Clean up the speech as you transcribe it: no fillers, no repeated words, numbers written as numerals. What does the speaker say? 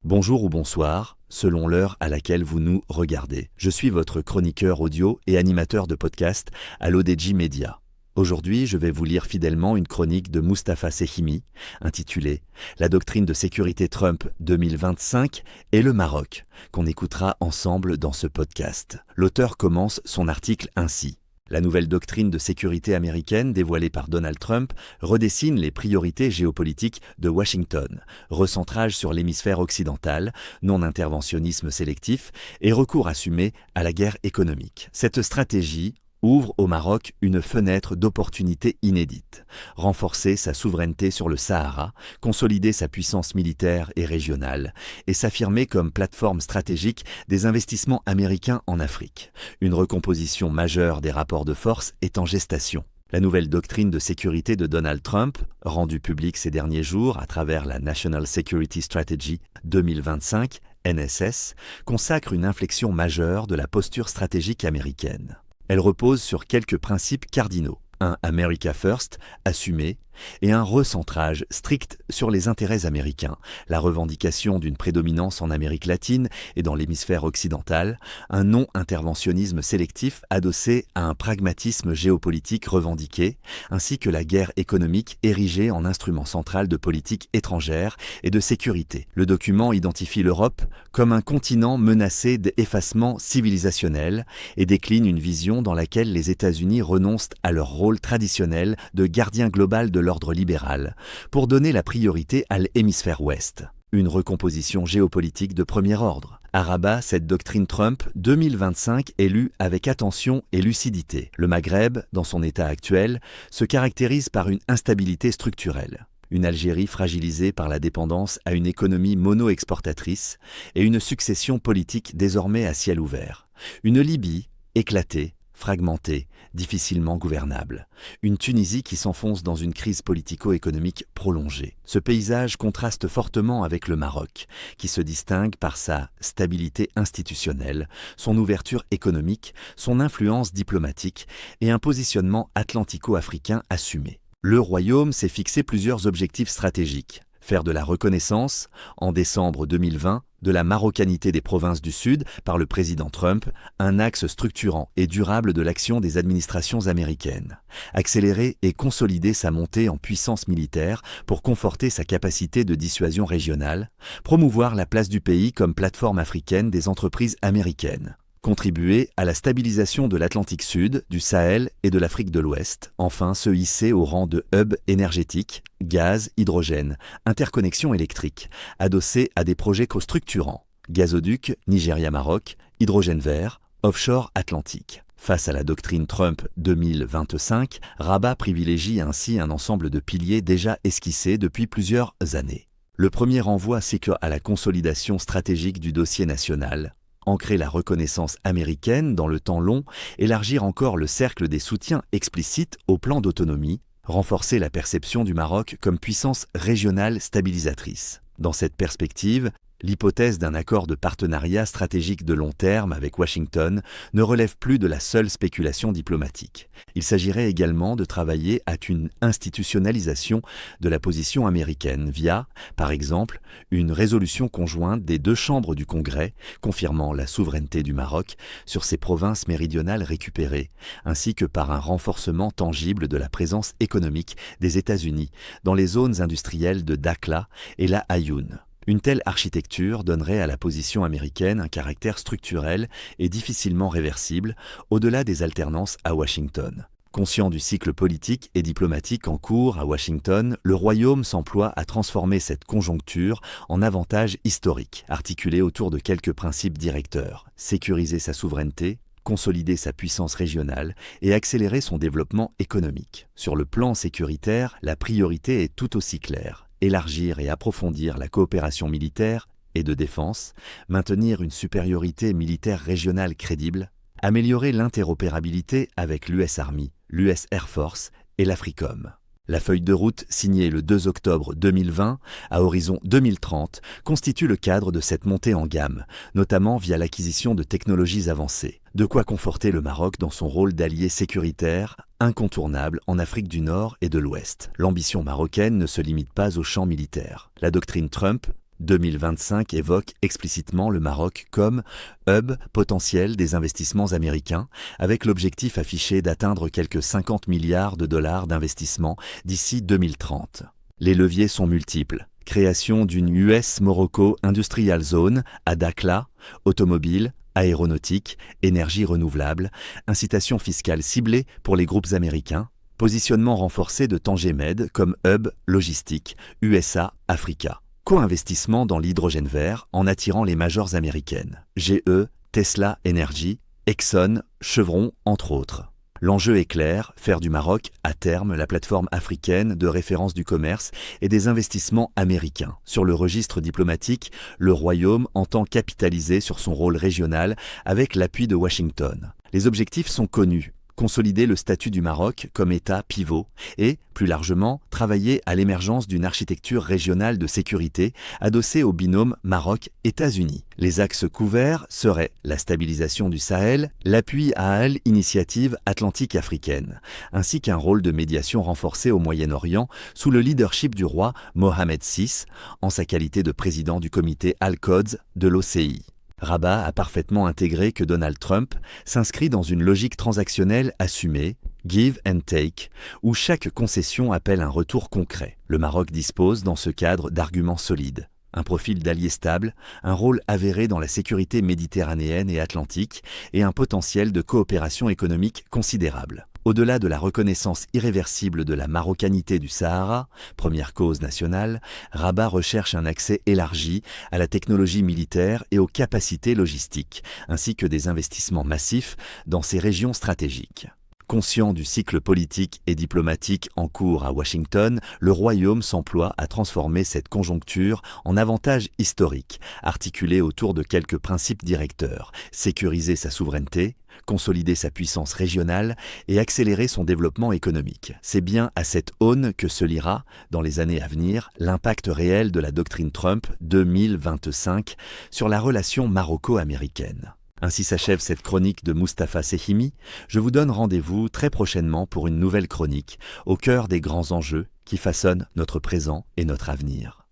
Bonjour ou bonsoir, selon l'heure à laquelle vous nous regardez. Je suis votre chroniqueur audio et animateur de podcast à l'ODJ Media. Aujourd'hui, je vais vous lire fidèlement une chronique de Mustapha Sehimi, intitulée « La doctrine de sécurité Trump 2025 et le Maroc », qu'on écoutera ensemble dans ce podcast. L'auteur commence son article ainsi. La nouvelle doctrine de sécurité américaine dévoilée par Donald Trump redessine les priorités géopolitiques de Washington, recentrage sur l'hémisphère occidental, non-interventionnisme sélectif et recours assumé à la guerre économique. Cette stratégie ouvre au Maroc une fenêtre d'opportunité inédite, renforcer sa souveraineté sur le Sahara, consolider sa puissance militaire et régionale, et s'affirmer comme plateforme stratégique des investissements américains en Afrique. Une recomposition majeure des rapports de force est en gestation. La nouvelle doctrine de sécurité de Donald Trump, rendue publique ces derniers jours à travers la National Security Strategy 2025, NSS, consacre une inflexion majeure de la posture stratégique américaine. Elle repose sur quelques principes cardinaux. Un America First, assumé, et un recentrage strict sur les intérêts américains, la revendication d'une prédominance en Amérique latine et dans l'hémisphère occidental, un non-interventionnisme sélectif adossé à un pragmatisme géopolitique revendiqué, ainsi que la guerre économique érigée en instrument central de politique étrangère et de sécurité. Le document identifie l'Europe comme un continent menacé d'effacement civilisationnel et décline une vision dans laquelle les États-Unis renoncent à leur rôle traditionnel de gardien global de l'ordre libéral pour donner la priorité à l'hémisphère ouest. Une recomposition géopolitique de premier ordre. À Rabat, cette doctrine Trump 2025 est lue avec attention et lucidité. Le Maghreb, dans son état actuel, se caractérise par une instabilité structurelle. Une Algérie fragilisée par la dépendance à une économie mono-exportatrice et une succession politique désormais à ciel ouvert. Une Libye éclatée, fragmentée, difficilement gouvernable. Une Tunisie qui s'enfonce dans une crise politico-économique prolongée. Ce paysage contraste fortement avec le Maroc, qui se distingue par sa stabilité institutionnelle, son ouverture économique, son influence diplomatique et un positionnement atlantico-africain assumé. Le Royaume s'est fixé plusieurs objectifs stratégiques. Faire de la reconnaissance, en décembre 2020, de la marocanité des provinces du Sud par le président Trump, un axe structurant et durable de l'action des administrations américaines. Accélérer et consolider sa montée en puissance militaire pour conforter sa capacité de dissuasion régionale, promouvoir la place du pays comme plateforme africaine des entreprises américaines. Contribuer à la stabilisation de l'Atlantique Sud, du Sahel et de l'Afrique de l'Ouest, enfin se hisser au rang de hub énergétique, gaz, hydrogène, interconnexion électrique, adossé à des projets co-structurants, gazoduc, Nigeria-Maroc, hydrogène vert, offshore Atlantique. Face à la doctrine Trump 2025, Rabat privilégie ainsi un ensemble de piliers déjà esquissés depuis plusieurs années. Le premier renvoie à la consolidation stratégique du dossier national, ancrer la reconnaissance américaine dans le temps long, élargir encore le cercle des soutiens explicites au plan d'autonomie, renforcer la perception du Maroc comme puissance régionale stabilisatrice. Dans cette perspective, l'hypothèse d'un accord de partenariat stratégique de long terme avec Washington ne relève plus de la seule spéculation diplomatique. Il s'agirait également de travailler à une institutionnalisation de la position américaine via, par exemple, une résolution conjointe des deux chambres du Congrès confirmant la souveraineté du Maroc sur ses provinces méridionales récupérées, ainsi que par un renforcement tangible de la présence économique des États-Unis dans les zones industrielles de Dakhla et la Aïoun. Une telle architecture donnerait à la position américaine un caractère structurel et difficilement réversible, au-delà des alternances à Washington. Conscient du cycle politique et diplomatique en cours à Washington, le Royaume s'emploie à transformer cette conjoncture en avantage historique, articulé autour de quelques principes directeurs: sécuriser sa souveraineté, consolider sa puissance régionale et accélérer son développement économique. Sur le plan sécuritaire, la priorité est tout aussi claire: élargir et approfondir la coopération militaire et de défense, maintenir une supériorité militaire régionale crédible, améliorer l'interopérabilité avec l'US Army, l'US Air Force et l'Africom. La feuille de route signée le 2 octobre 2020 à horizon 2030 constitue le cadre de cette montée en gamme, notamment via l'acquisition de technologies avancées. De quoi conforter le Maroc dans son rôle d'allié sécuritaire incontournable en Afrique du Nord et de l'Ouest. L'ambition marocaine ne se limite pas au champ militaire. La doctrine Trump 2025 évoque explicitement le Maroc comme hub potentiel des investissements américains, avec l'objectif affiché d'atteindre quelques 50 milliards de dollars d'investissement d'ici 2030. Les leviers sont multiples. Création d'une US-Morocco Industrial Zone à Dakhla, automobile, aéronautique, énergie renouvelable, incitation fiscale ciblée pour les groupes américains, positionnement renforcé de Tangemed comme hub logistique USA-Africa. Co-investissement dans l'hydrogène vert en attirant les majors américaines, GE, Tesla Energy, Exxon, Chevron, entre autres. L'enjeu est clair, faire du Maroc, à terme, la plateforme africaine de référence du commerce et des investissements américains. Sur le registre diplomatique, le Royaume entend capitaliser sur son rôle régional avec l'appui de Washington. Les objectifs sont connus. Consolider le statut du Maroc comme État pivot et, plus largement, travailler à l'émergence d'une architecture régionale de sécurité adossée au binôme Maroc-États-Unis. Les axes couverts seraient la stabilisation du Sahel, l'appui à l'initiative atlantique africaine, ainsi qu'un rôle de médiation renforcé au Moyen-Orient sous le leadership du roi Mohamed VI, en sa qualité de président du comité Al-Quds de l'OCI. Rabat a parfaitement intégré que Donald Trump s'inscrit dans une logique transactionnelle assumée, give and take, où chaque concession appelle un retour concret. Le Maroc dispose dans ce cadre d'arguments solides. Un profil d'allié stable, un rôle avéré dans la sécurité méditerranéenne et atlantique et un potentiel de coopération économique considérable. Au-delà de la reconnaissance irréversible de la marocanité du Sahara, première cause nationale, Rabat recherche un accès élargi à la technologie militaire et aux capacités logistiques, ainsi que des investissements massifs dans ces régions stratégiques. Conscient du cycle politique et diplomatique en cours à Washington, le Royaume s'emploie à transformer cette conjoncture en avantage historique, articulé autour de quelques principes directeurs: sécuriser sa souveraineté, consolider sa puissance régionale et accélérer son développement économique. C'est bien à cette aune que se liera, dans les années à venir, l'impact réel de la doctrine Trump 2025 sur la relation maroco-américaine. Ainsi s'achève cette chronique de Mustapha Sehimi. Je vous donne rendez-vous très prochainement pour une nouvelle chronique au cœur des grands enjeux qui façonnent notre présent et notre avenir.